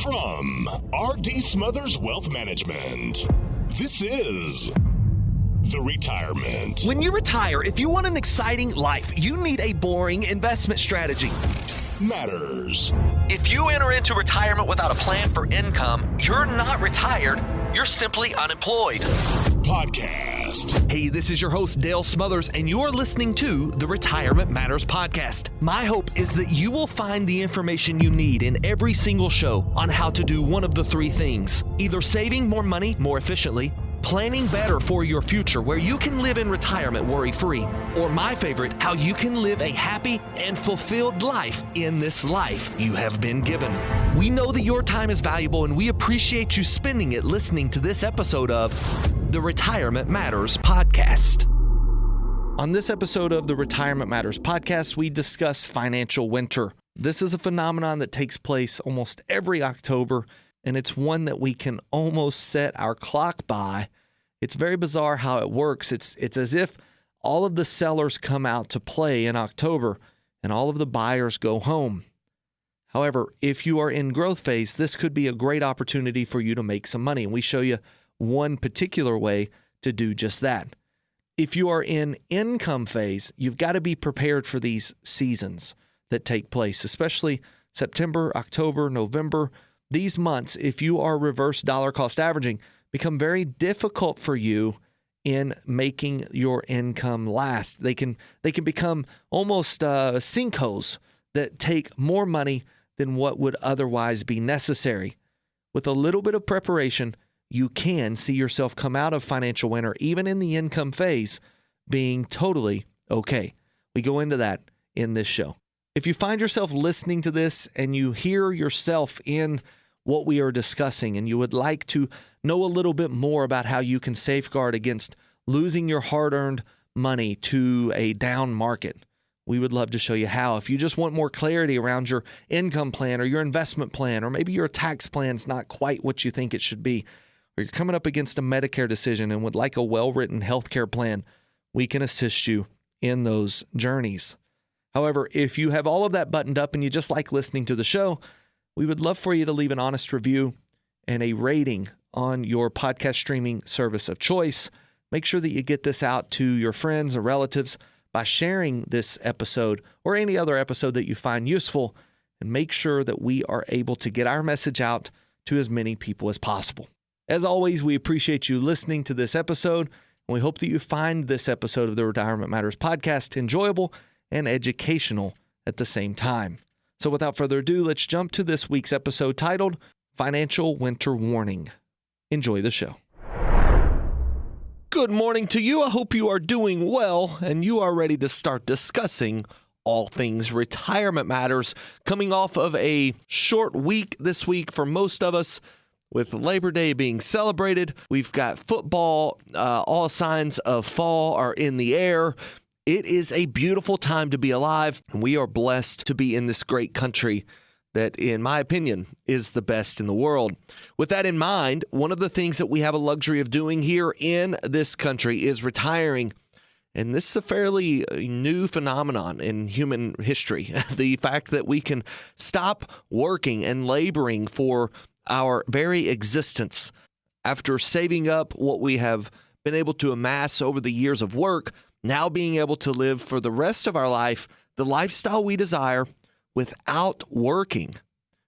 From R.D. Smothers Wealth Management, this is The Retirement. When you retire, if you want an exciting life, you need a boring investment strategy. Matters. If you enter into retirement without a plan for income, you're not retired, you're simply unemployed. Podcast. Hey, this is your host, Dale Smothers, and you're listening to the Retirement Matters Podcast. My hope is that you will find the information you need in every single show on how to do one of the three things: either saving more money more efficiently, planning better for your future where you can live in retirement worry-free, or my favorite, how you can live a happy and fulfilled life in this life you have been given. We know that your time is valuable and we appreciate you spending it listening to this episode of the Retirement Matters Podcast. On this episode of the Retirement Matters Podcast, we discuss financial winter. This is a phenomenon that takes place almost every October, and it's one that we can almost set our clock by. It's very bizarre how it works. It's as if all of the sellers come out to play in October and all of the buyers go home. However, if you are in growth phase, this could be a great opportunity for you to make some money. And we show you one particular way to do just that. If you are in income phase, you've got to be prepared for these seasons that take place, especially September, October, November. These months, if you are reverse dollar cost averaging, become very difficult for you in making your income last. They can become almost sinkholes that take more money than what would otherwise be necessary. With a little bit of preparation, you can see yourself come out of financial winter, even in the income phase, being totally okay. We go into that in this show. If you find yourself listening to this and you hear yourself in what we are discussing and you would like to know a little bit more about how you can safeguard against losing your hard-earned money to a down market, we would love to show you how. If you just want more clarity around your income plan or your investment plan, or maybe your tax plan's not quite what you think it should be, or you're coming up against a Medicare decision and would like a well-written healthcare plan, we can assist you in those journeys. However, if you have all of that buttoned up and you just like listening to the show, we would love for you to leave an honest review and a rating on your podcast streaming service of choice. Make sure that you get this out to your friends or relatives by sharing this episode or any other episode that you find useful, and make sure that we are able to get our message out to as many people as possible. As always, we appreciate you listening to this episode, and we hope that you find this episode of the Retirement Matters Podcast enjoyable and educational at the same time. So without further ado, let's jump to this week's episode titled Financial Winter Warning. Enjoy the show. Good morning to you. I hope you are doing well and you are ready to start discussing all things retirement matters. Coming off of a short week this week for most of us, with Labor Day being celebrated, we've got football. All signs of fall are in the air. It is a beautiful time to be alive, and we are blessed to be in this great country that, in my opinion, is the best in the world. With that in mind, one of the things that we have a luxury of doing here in this country is retiring. And this is a fairly new phenomenon in human history. The fact that we can stop working and laboring for our very existence after saving up what we have been able to amass over the years of work, now being able to live for the rest of our life the lifestyle we desire without working.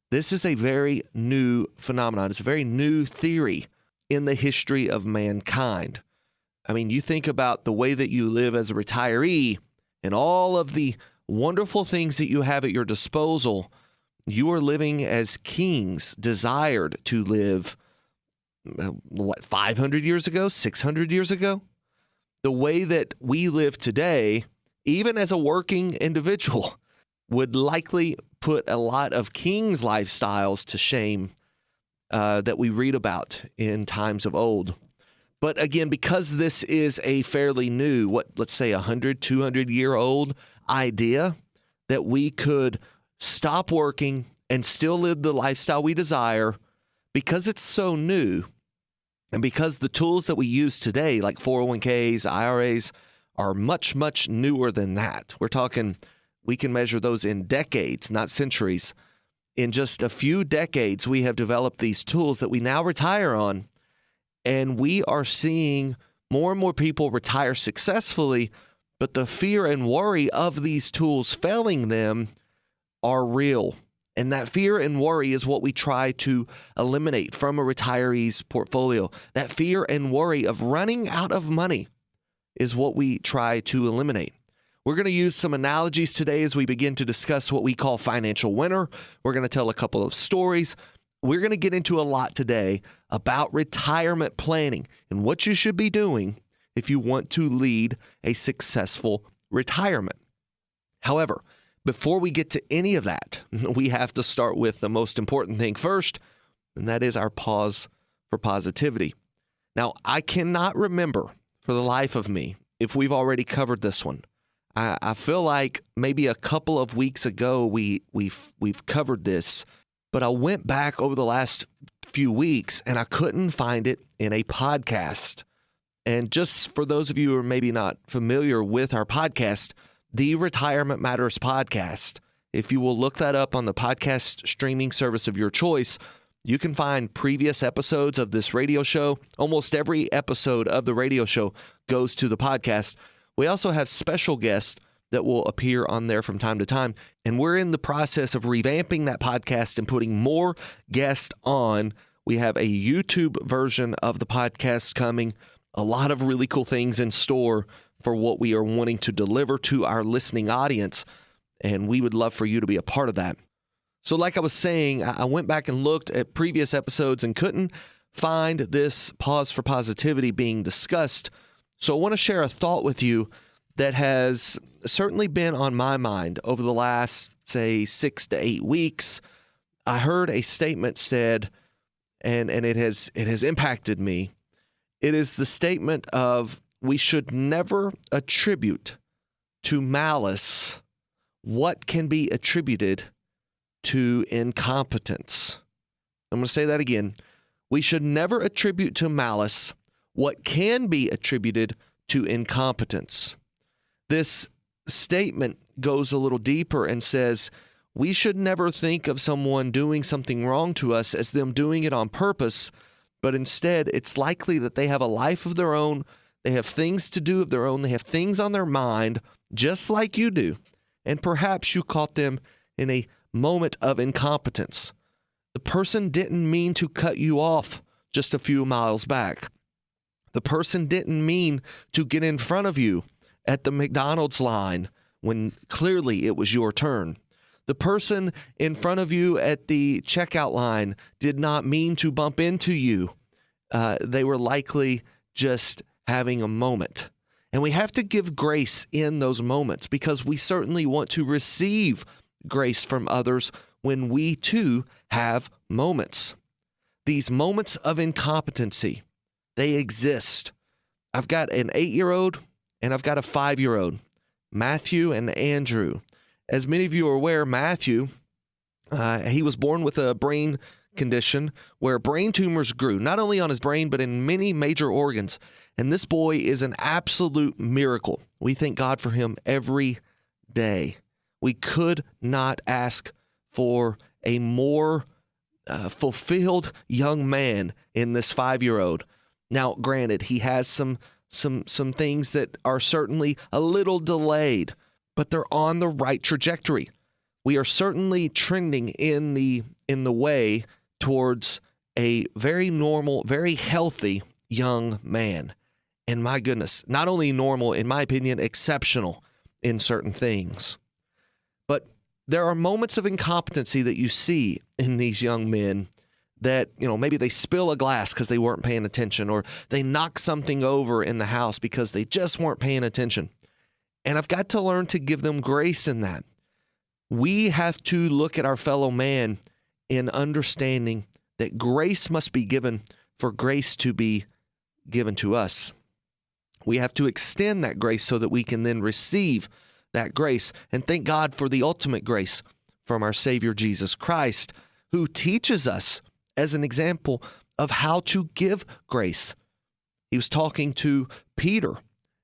This is a very new phenomenon. It's a very new theory in the history of mankind. I mean, you think about the way that you live as a retiree and all of the wonderful things that you have at your disposal. You are living as kings desired to live, 500 years ago, 600 years ago? The way that we live today, even as a working individual, would likely put a lot of kings' lifestyles to shame that we read about in times of old. But again, because this is a fairly new, let's say 100, 200-year-old idea that we could stop working and still live the lifestyle we desire, because it's so new, and because the tools that we use today, like 401ks, IRAs, are much, much newer than that. We're talking, we can measure those in decades, not centuries. in just a few decades, we have developed these tools that we now retire on, and we are seeing more and more people retire successfully, but the fear and worry of these tools failing them are real. And that fear and worry is what we try to eliminate from a retiree's portfolio. That fear and worry of running out of money is what we try to eliminate. We're going to use some analogies today as we begin to discuss what we call financial winter. We're going to tell a couple of stories. We're going to get into a lot today about retirement planning and what you should be doing if you want to lead a successful retirement. However, before we get to any of that, we have to start with the most important thing first, and that is our pause for positivity. Now, I cannot remember for the life of me if we've already covered this one. I feel like maybe a couple of weeks ago we've covered this, but I went back over the last few weeks and I couldn't find it in a podcast. And just for those of you who are maybe not familiar with our podcast, the Retirement Matters podcast, if you will look that up on the podcast streaming service of your choice, you can find previous episodes of this radio show. Almost every episode of the radio show goes to the podcast. We also have special guests that will appear on there from time to time, and we're in the process of revamping that podcast and putting more guests on. We have a YouTube version of the podcast coming, a lot of really cool things in store for what we are wanting to deliver to our listening audience, and we would love for you to be a part of that. So like I was saying, I went back and looked at previous episodes and couldn't find this pause for positivity being discussed. So I want to share a thought with you that has certainly been on my mind over the last, say, 6 to 8 weeks. I heard a statement said, and it has impacted me. It is the statement of, we should never attribute to malice what can be attributed to incompetence. I'm going to say that again. We should never attribute to malice what can be attributed to incompetence. This statement goes a little deeper and says we should never think of someone doing something wrong to us as them doing it on purpose, but instead it's likely that they have a life of their own. They have things to do of their own. They have things on their mind, just like you do. And perhaps you caught them in a moment of incompetence. The person didn't mean to cut you off just a few miles back. The person didn't mean to get in front of you at the McDonald's line when clearly it was your turn. The person in front of you at the checkout line did not mean to bump into you. They were likely just having a moment. And we have to give grace in those moments because we certainly want to receive grace from others when we too have moments. These moments of incompetency, they exist. I've got an 8-year-old and I've got a 5-year-old, Matthew and Andrew. As many of you are aware, Matthew, he was born with a brain condition where brain tumors grew, not only on his brain, but in many major organs. And this boy is an absolute miracle. We thank God for him every day. We could not ask for a more fulfilled young man in this 5-year-old. Now, granted, he has some things that are certainly a little delayed, but they're on the right trajectory. We are certainly trending in the way towards a very normal, very healthy young man. And my goodness, not only normal, in my opinion, exceptional in certain things. But there are moments of incompetency that you see in these young men that, maybe they spill a glass because they weren't paying attention, or they knock something over in the house because they just weren't paying attention. And I've got to learn to give them grace in that. We have to look at our fellow man in understanding that grace must be given for grace to be given to us. We have to extend that grace so that we can then receive that grace. And thank God for the ultimate grace from our Savior Jesus Christ, who teaches us as an example of how to give grace. He was talking to Peter,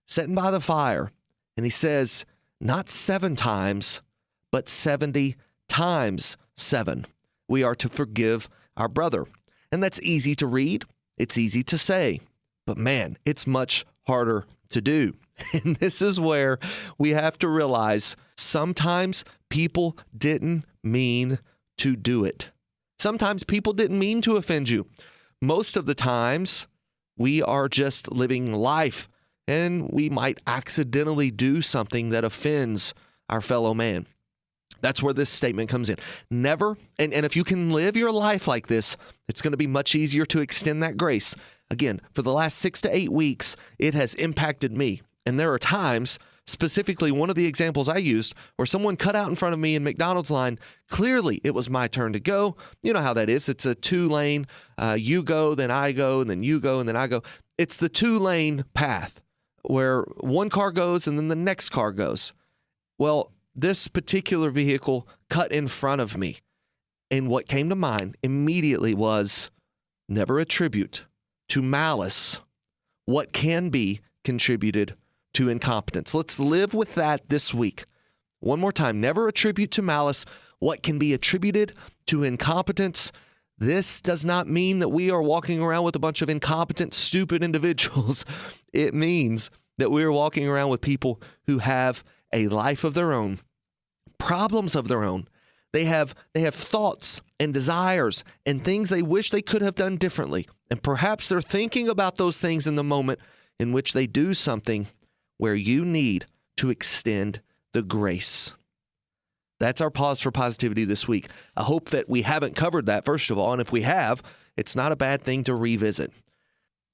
sitting by the fire, and he says, not 7 times, but 70 times 7. We are to forgive our brother. And that's easy to read. It's easy to say. But man, it's much harder to do. And this is where we have to realize sometimes people didn't mean to do it. Sometimes people didn't mean to offend you. Most of the times, we are just living life, and we might accidentally do something that offends our fellow man. That's where this statement comes in. Never, and if you can live your life like this, it's going to be much easier to extend that grace. Again, for the last 6 to 8 weeks, it has impacted me. And there are times, specifically one of the examples I used, where someone cut out in front of me in McDonald's line. Clearly, it was my turn to go. You know how that is. It's a 2-lane. You go, then I go, and then you go, and then I go. It's the 2-lane path where one car goes and then the next car goes. Well, this particular vehicle cut in front of me. And what came to mind immediately was never attribute to malice what can be contributed to incompetence. Let's live with that this week. One more time, never attribute to malice what can be attributed to incompetence. This does not mean that we are walking around with a bunch of incompetent, stupid individuals. It means that we are walking around with people who have a life of their own, problems of their own. They have thoughts and desires and things they wish they could have done differently. And perhaps they're thinking about those things in the moment in which they do something where you need to extend the grace. That's our pause for positivity this week. I hope that we haven't covered that, first of all. And if we have, it's not a bad thing to revisit.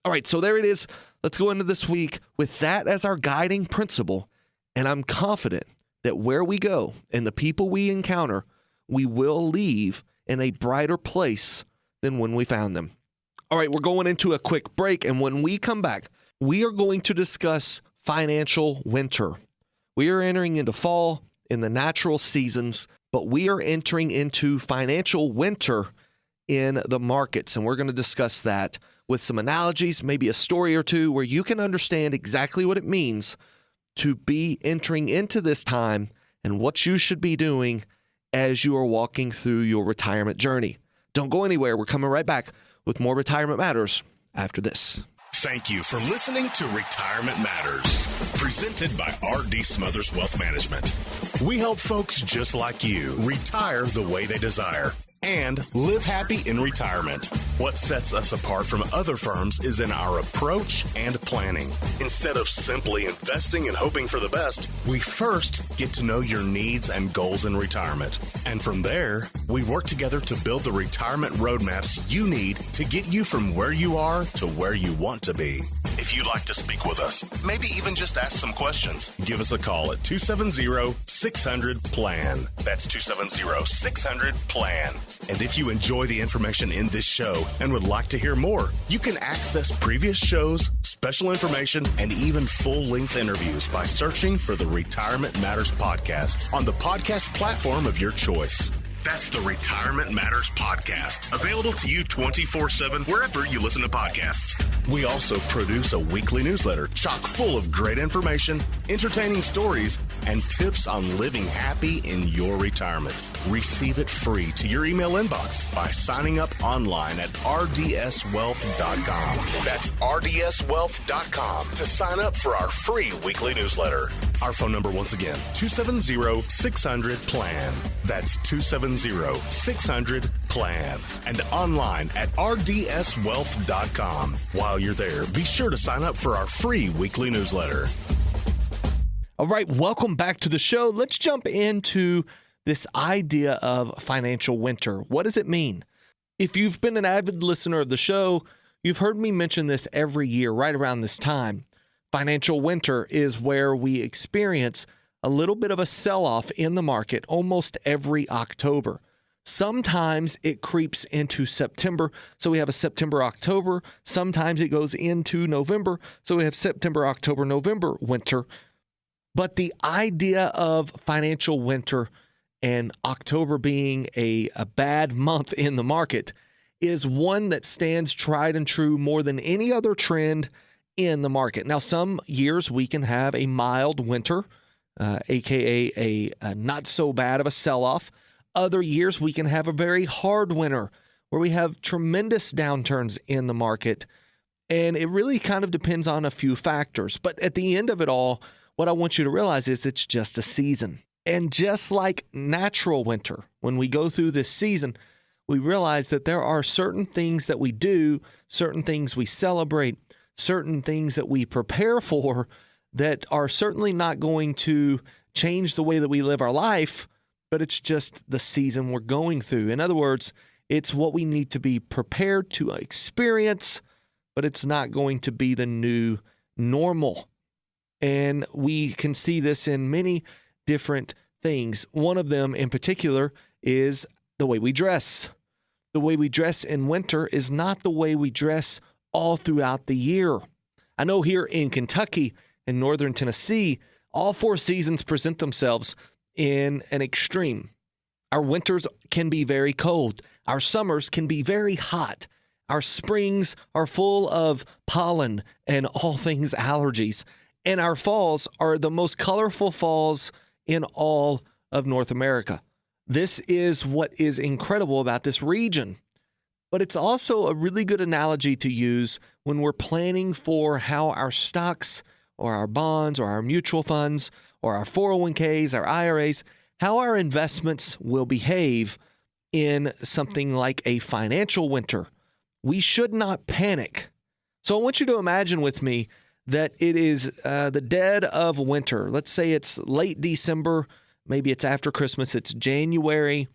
All right, so there it is. Let's go into this week with that as our guiding principle. And I'm confident that where we go and the people we encounter, we will leave in a brighter place than when we found them. All right, we're going into a quick break. And when we come back, we are going to discuss financial winter. We are entering into fall in the natural seasons, but we are entering into financial winter in the markets. And we're going to discuss that with some analogies, maybe a story or two where you can understand exactly what it means to be entering into this time and what you should be doing as you are walking through your retirement journey. Don't go anywhere. We're coming right back with more Retirement Matters after this. Thank you for listening to Retirement Matters, presented by R.D. Smothers Wealth Management. We help folks just like you retire the way they desire and live happy in retirement. What sets us apart from other firms is in our approach and planning. Instead of simply investing and hoping for the best, we first get to know your needs and goals in retirement. And from there, we work together to build the retirement roadmaps you need to get you from where you are to where you want to be. If you'd like to speak with us, maybe even just ask some questions, give us a call at 270-600-PLAN. That's 270-600-PLAN. And if you enjoy the information in this show and would like to hear more, you can access previous shows, special information, and even full-length interviews by searching for the Retirement Matters Podcast on the podcast platform of your choice. That's the Retirement Matters Podcast, available to you 24/7 wherever you listen to podcasts. We also produce a weekly newsletter chock full of great information, entertaining stories, and tips on living happy in your retirement. Receive it free to your email inbox by signing up online at rdswealth.com. That's rdswealth.com to sign up for our free weekly newsletter. Our phone number, once again, 270-600-PLAN. That's 270-600-PLAN. And online at rdswealth.com. While you're there, be sure to sign up for our free weekly newsletter. All right, welcome back to the show. Let's jump into this idea of financial winter. What does it mean? If you've been an avid listener of the show, you've heard me mention this every year right around this time. Financial winter is where we experience a little bit of a sell-off in the market almost every October. Sometimes it creeps into September, so we have a September-October. Sometimes it goes into November, so we have September-October-November winter. But the idea of financial winter and October being a bad month in the market is one that stands tried and true more than any other trend in the market. Now, some years we can have a mild winter, aka a not so bad of a sell-off. Other years, we can have a very hard winter where we have tremendous downturns in the market. And it really kind of depends on a few factors. But at the end of it all, what I want you to realize is it's just a season. And just like natural winter, when we go through this season, we realize that there are certain things that we do, certain things we celebrate, certain things that we prepare for that are certainly not going to change the way that we live our life, but it's just the season we're going through. In other words, it's what we need to be prepared to experience, but it's not going to be the new normal. And we can see this in many different things. One of them in particular is the way we dress. The way we dress in winter is not the way we dress all throughout the year. I know here in Kentucky and northern Tennessee, all four seasons present themselves in an extreme. Our winters can be very cold. Our summers can be very hot. Our springs are full of pollen and all things allergies. And our falls are the most colorful falls in all of North America. This is what is incredible about this region. But it's also a really good analogy to use when we're planning for how our stocks or our bonds or our mutual funds or our 401ks, our IRAs, how our investments will behave in something like a financial winter. We should not panic. So I want you to imagine with me that it is the dead of winter. Let's say it's late December, maybe it's after Christmas, it's January,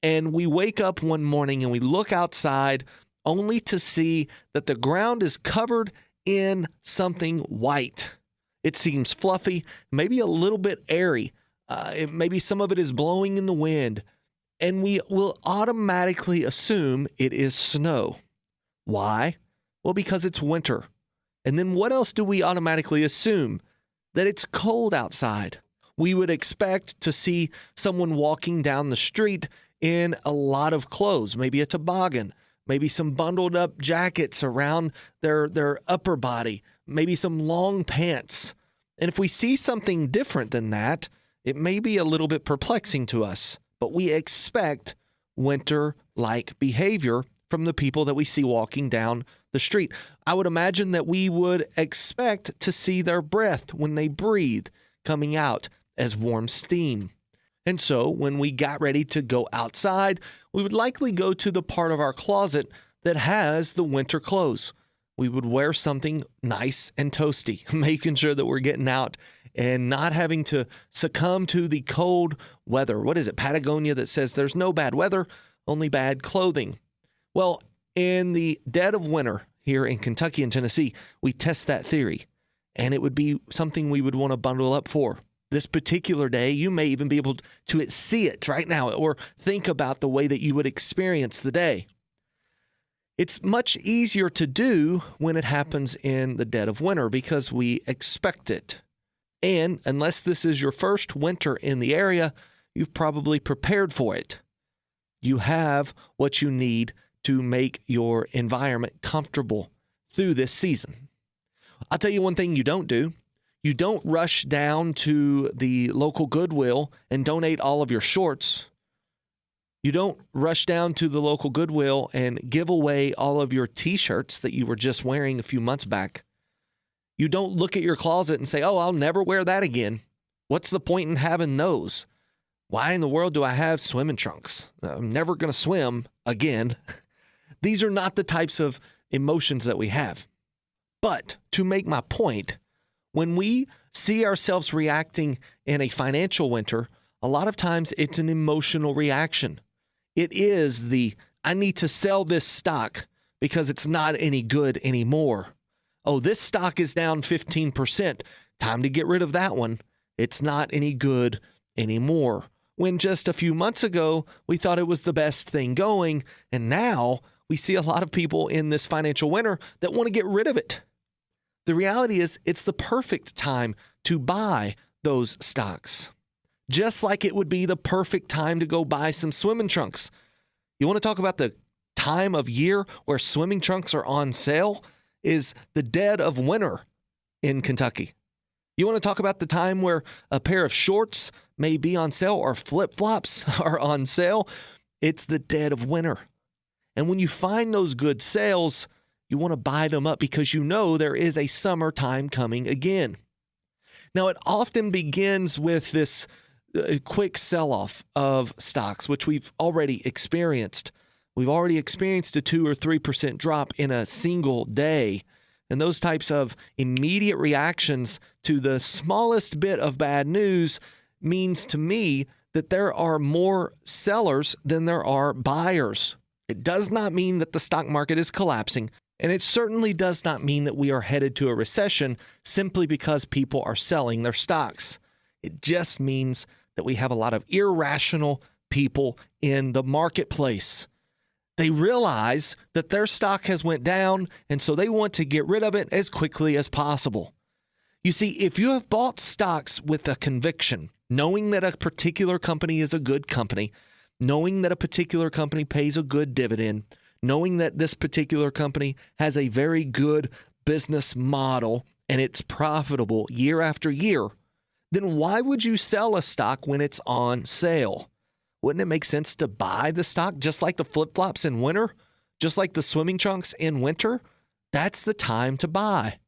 and we wake up one morning and we look outside only to see that the ground is covered in something white. It seems fluffy, maybe a little bit airy. Maybe some of it is blowing in the wind, and we will automatically assume it is snow. Why? Well, because it's winter. And then what else do we automatically assume? That it's cold outside. We would expect to see someone walking down the street in a lot of clothes, maybe a toboggan, maybe some bundled up jackets around their upper body, maybe some long pants. And if we see something different than that, it may be a little bit perplexing to us, but we expect winter-like behavior from the people that we see walking down the street. I would imagine that we would expect to see their breath when they breathe coming out as warm steam. And so when we got ready to go outside, we would likely go to the part of our closet that has the winter clothes. We would wear something nice and toasty, making sure that we're getting out and not having to succumb to the cold weather. What is it, Patagonia, that says there's no bad weather, only bad clothing? Well, in the dead of winter here in Kentucky and Tennessee, we test that theory, and it would be something we would want to bundle up for. This particular day, you may even be able to see it right now or think about the way that you would experience the day. It's much easier to do when it happens in the dead of winter because we expect it. And unless this is your first winter in the area, you've probably prepared for it. You have what you need to make your environment comfortable through this season. I'll tell you one thing you don't do. You don't rush down to the local Goodwill and donate all of your shorts. You don't rush down to the local Goodwill and give away all of your T-shirts that you were just wearing a few months back. You don't look at your closet and say, oh, I'll never wear that again. What's the point in having those? Why in the world do I have swimming trunks? I'm never going to swim again. These are not the types of emotions that we have. But to make my point, when we see ourselves reacting in a financial winter, a lot of times it's an emotional reaction. It is I need to sell this stock because it's not any good anymore. Oh, this stock is down 15%. Time to get rid of that one. It's not any good anymore. When just a few months ago, we thought it was the best thing going, and now we see a lot of people in this financial winter that want to get rid of it. The reality is it's the perfect time to buy those stocks, just like it would be the perfect time to go buy some swimming trunks. You want to talk about the time of year where swimming trunks are on sale? Is the dead of winter in Kentucky. You want to talk about the time where a pair of shorts may be on sale or flip-flops are on sale? It's the dead of winter. And when you find those good sales, you want to buy them up because you know there is a summertime coming again. Now, it often begins with this quick sell-off of stocks, which we've already experienced. We've already experienced a 2 or 3% drop in a single day. And those types of immediate reactions to the smallest bit of bad news means to me that there are more sellers than there are buyers. It does not mean that the stock market is collapsing, and it certainly does not mean that we are headed to a recession simply because people are selling their stocks. It just means that we have a lot of irrational people in the marketplace. They realize that their stock has went down, and so they want to get rid of it as quickly as possible. You see, if you have bought stocks with a conviction, knowing that a particular company is a good company, knowing that a particular company pays a good dividend, knowing that this particular company has a very good business model and it's profitable year after year, then why would you sell a stock when it's on sale? Wouldn't it make sense to buy the stock just like the flip-flops in winter? Just like the swimming trunks in winter? That's the time to buy.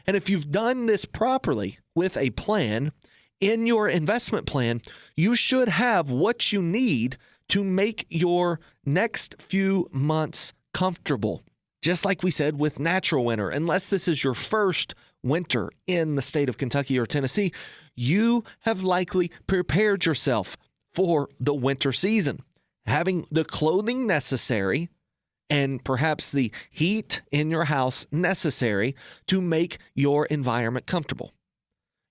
And if you've done this properly with a plan, in your investment plan, you should have what you need to make your next few months comfortable. Just like we said with natural winter, unless this is your first winter in the state of Kentucky or Tennessee, you have likely prepared yourself for the winter season, having the clothing necessary and perhaps the heat in your house necessary to make your environment comfortable.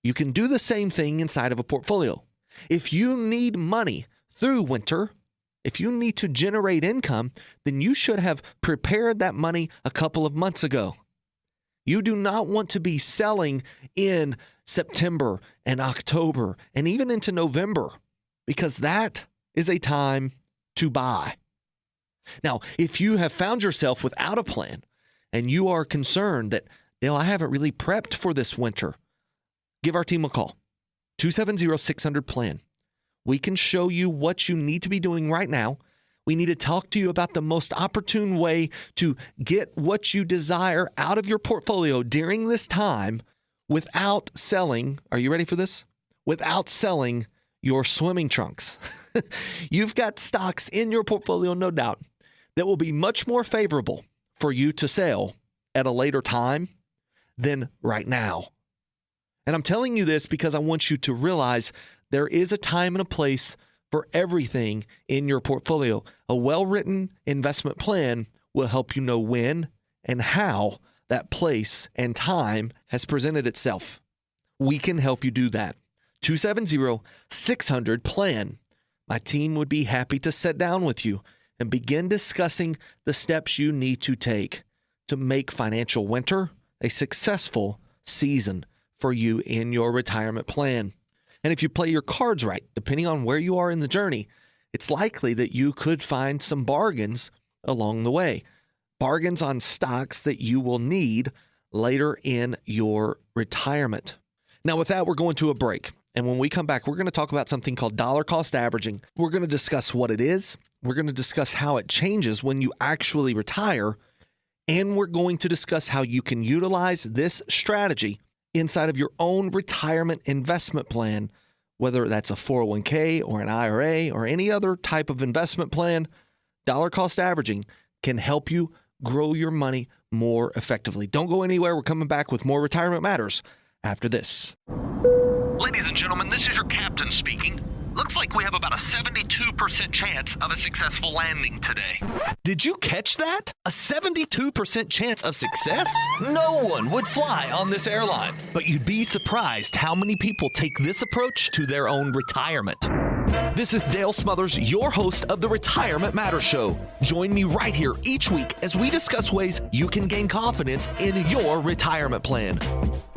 You can do the same thing inside of a portfolio. If you need money through winter, if you need to generate income, then you should have prepared that money a couple of months ago. You do not want to be selling in September and October and even into November, because that is a time to buy. Now, if you have found yourself without a plan and you are concerned that, Dale, I haven't really prepped for this winter, give our team a call, 270-600-PLAN. We can show you what you need to be doing right now. We need to talk to you about the most opportune way to get what you desire out of your portfolio during this time without selling. Are you ready for this? Without selling your swimming trunks. You've got stocks in your portfolio, no doubt, that will be much more favorable for you to sell at a later time than right now. And I'm telling you this because I want you to realize there is a time and a place for everything in your portfolio. A well-written investment plan will help you know when and how that place and time has presented itself. We can help you do that. 270-600-PLAN. My team would be happy to sit down with you and begin discussing the steps you need to take to make financial winter a successful season for you in your retirement plan. And if you play your cards right, depending on where you are in the journey, it's likely that you could find some bargains along the way. Bargains on stocks that you will need later in your retirement. Now, with that, we're going to a break. And when we come back, we're going to talk about something called dollar cost averaging. We're going to discuss what it is. We're going to discuss how it changes when you actually retire. And we're going to discuss how you can utilize this strategy inside of your own retirement investment plan, whether that's a 401k or an IRA or any other type of investment plan. Dollar cost averaging can help you grow your money more effectively. Don't go anywhere. We're coming back with more Retirement Matters after this. Ladies and gentlemen, this is your captain speaking. Looks like we have about a 72% chance of a successful landing today. Did you catch that? A 72% chance of success? No one would fly on this airline. But you'd be surprised how many people take this approach to their own retirement. This is Dale Smothers, your host of the Retirement Matters Show. Join me right here each week as we discuss ways you can gain confidence in your retirement plan.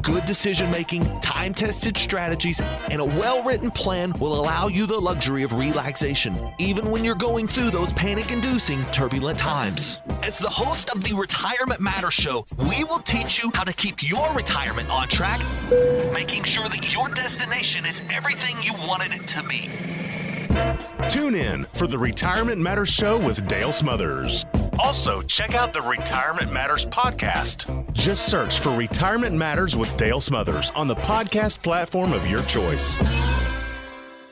Good decision making, time tested strategies, and a well written plan will allow you the luxury of relaxation, even when you're going through those panic inducing, turbulent times. As the host of the Retirement Matters Show, we will teach you how to keep your retirement on track, making sure that your destination is everything you wanted it to be. Tune in for the Retirement Matters Show with Dale Smothers. Also, check out the Retirement Matters podcast. Just search for Retirement Matters with Dale Smothers on the podcast platform of your choice.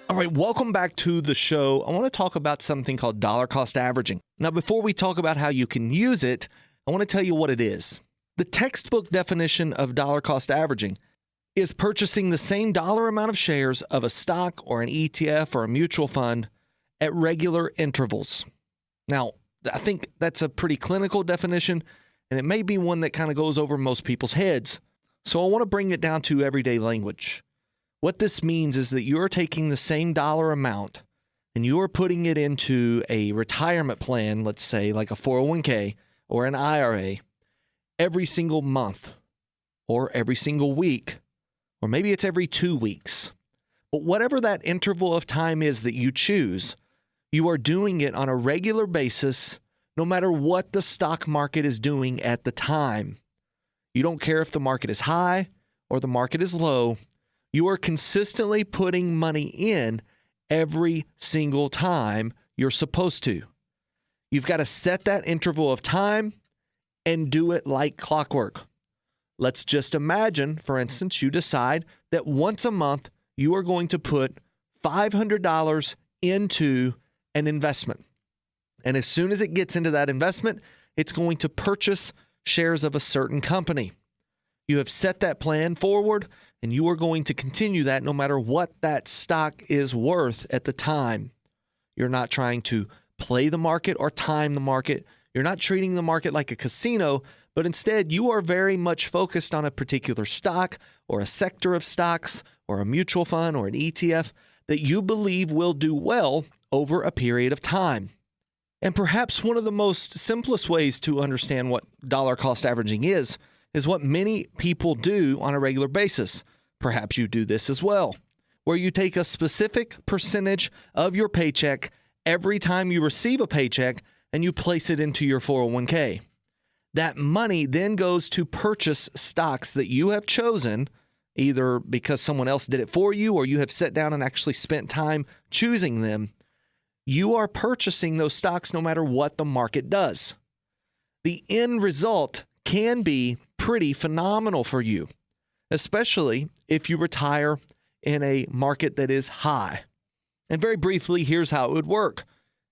All right, welcome back to the show. I want to talk about something called dollar cost averaging. Now, before we talk about how you can use it, I want to tell you what it is. The textbook definition of dollar cost averaging is purchasing the same dollar amount of shares of a stock or an ETF or a mutual fund at regular intervals. Now, I think that's a pretty clinical definition, and it may be one that kind of goes over most people's heads. So I want to bring it down to everyday language. What this means is that you're taking the same dollar amount and you're putting it into a retirement plan, let's say like a 401k or an IRA, every single month or every single week, or maybe it's every 2 weeks. But whatever that interval of time is that you choose, you are doing it on a regular basis, no matter what the stock market is doing at the time. You don't care if the market is high or the market is low. You are consistently putting money in every single time you're supposed to. You've got to set that interval of time and do it like clockwork. Let's just imagine, for instance, you decide that once a month you are going to put $500 into an investment. And as soon as it gets into that investment, it's going to purchase shares of a certain company. You have set that plan forward, and you are going to continue that no matter what that stock is worth at the time. You're not trying to play the market or time the market. You're not treating the market like a casino, but instead you are very much focused on a particular stock or a sector of stocks or a mutual fund or an ETF that you believe will do well over a period of time. And perhaps one of the most simplest ways to understand what dollar cost averaging is what many people do on a regular basis. Perhaps you do this as well, where you take a specific percentage of your paycheck every time you receive a paycheck and you place it into your 401k. That money then goes to purchase stocks that you have chosen, either because someone else did it for you or you have sat down and actually spent time choosing them. You are purchasing those stocks no matter what the market does. The end result can be pretty phenomenal for you, especially if you retire in a market that is high. And very briefly, here's how it would work.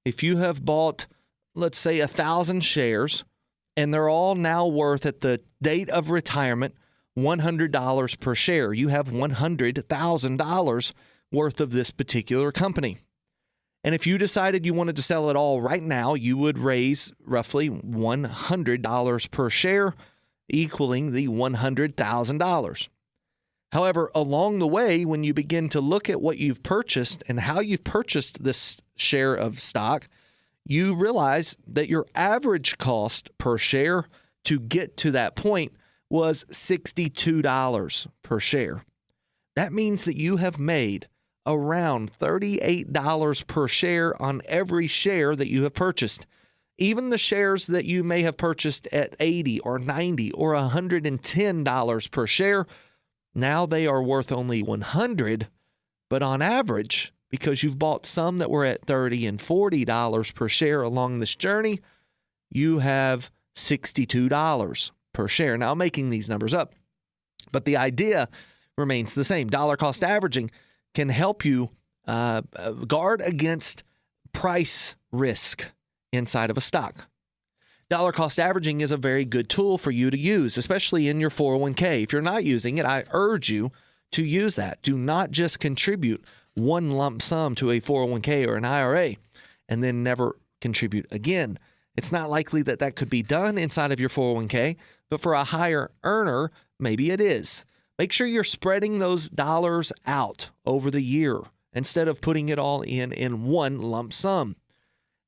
If you have bought, let's say, 1,000 shares, and they're all now worth at the date of retirement $100 per share, you have $100,000 worth of this particular company. And if you decided you wanted to sell it all right now, you would raise roughly $100 per share, equaling the $100,000. However, along the way, when you begin to look at what you've purchased and how you've purchased this share of stock, you realize that your average cost per share to get to that point was $62 per share. That means that you have made around $38 per share on every share that you have purchased. Even the shares that you may have purchased at $80 or $90 or $110 per share, now they are worth only $100, but on average, because you've bought some that were at $30 and $40 per share along this journey, you have $62 per share. Now, I'm making these numbers up, but the idea remains the same. Dollar cost averaging can help you guard against price risk inside of a stock. Dollar cost averaging is a very good tool for you to use, especially in your 401k. If you're not using it, I urge you to use that. Do not just contribute one lump sum to a 401k or an IRA and then never contribute again. It's not likely that that could be done inside of your 401k, but for a higher earner, maybe it is. Make sure you're spreading those dollars out over the year instead of putting it all in one lump sum.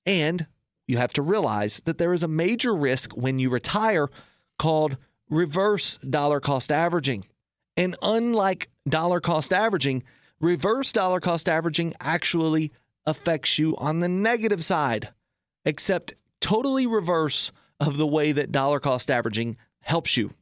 And you have to realize that there is a major risk when you retire called reverse dollar cost averaging. And unlike dollar cost averaging, reverse dollar cost averaging actually affects you on the negative side, except totally reverse of the way that dollar cost averaging helps you.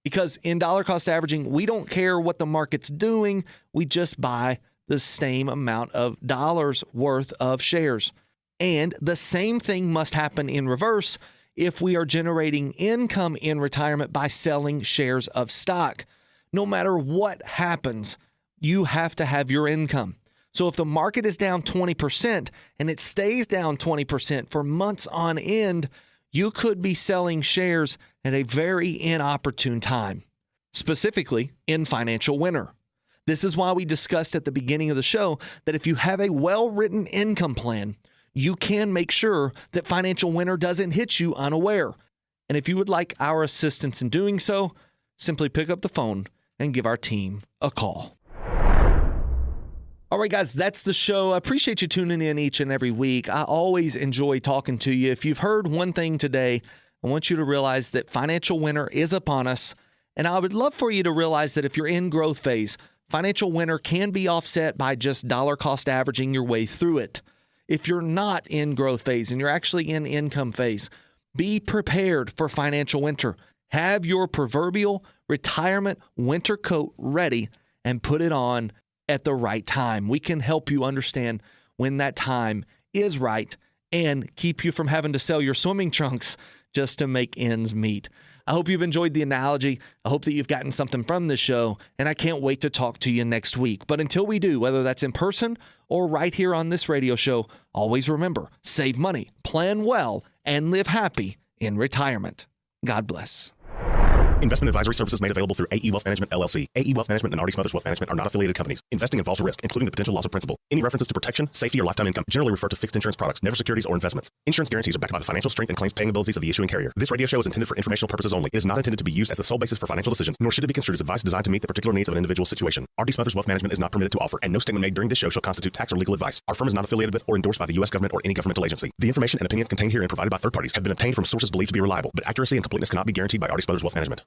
Because in dollar cost averaging, we don't care what the market's doing. We just buy the same amount of dollars worth of shares. And the same thing must happen in reverse if we are generating income in retirement by selling shares of stock. No matter what happens, you have to have your income. So if the market is down 20% and it stays down 20% for months on end, you could be selling shares at a very inopportune time, specifically in financial winter. This is why we discussed at the beginning of the show that if you have a well-written income plan, you can make sure that financial winter doesn't hit you unaware. And if you would like our assistance in doing so, simply pick up the phone and give our team a call. All right, guys, that's the show. I appreciate you tuning in each and every week. I always enjoy talking to you. If you've heard one thing today, I want you to realize that financial winter is upon us. And I would love for you to realize that if you're in growth phase, financial winter can be offset by just dollar cost averaging your way through it. If you're not in growth phase and you're actually in income phase, be prepared for financial winter. Have your proverbial retirement winter coat ready and put it on at the right time. We can help you understand when that time is right and keep you from having to sell your swimming trunks just to make ends meet. I hope you've enjoyed the analogy. I hope that you've gotten something from this show, and I can't wait to talk to you next week. But until we do, whether that's in person or right here on this radio show, always remember, save money, plan well, and live happy in retirement. God bless. Investment advisory services made available through AE Wealth Management, LLC. AE Wealth Management and Artie Smothers Wealth Management are not affiliated companies. Investing involves risk, including the potential loss of principal. Any references to protection, safety, or lifetime income generally refer to fixed insurance products, never securities or investments. Insurance guarantees are backed by the financial strength and claims paying abilities of the issuing carrier. This radio show is intended for informational purposes only. It is not intended to be used as the sole basis for financial decisions, nor should it be construed as advice designed to meet the particular needs of an individual situation. Artie Smothers Wealth Management is not permitted to offer, and no statement made during this show shall constitute tax or legal advice. Our firm is not affiliated with or endorsed by the U.S. government or any governmental agency. The information and opinions contained herein provided by third parties have been obtained from sources believed to be reliable, but accuracy and completeness cannot be guaranteed by Artie Smothers Wealth Management.